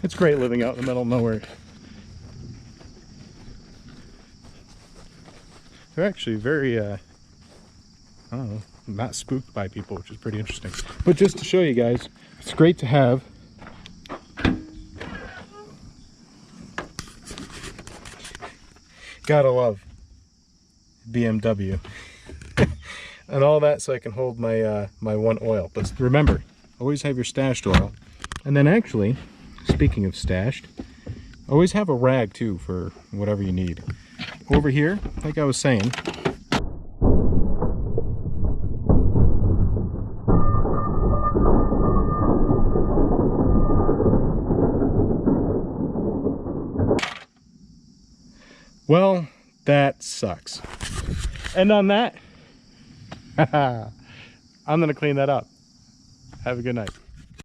It's great living out in the middle of nowhere. They're actually very, I don't know, not spooked by people, which is pretty interesting. But just to show you guys, it's great to have gotta love BMW and all that, so I can hold my my one oil. But remember, always have your stashed oil. And then actually, speaking of stashed, always have a rag too for whatever you need. Over here, like I was saying, well, that sucks. And on that, I'm gonna clean that up. Have a good night.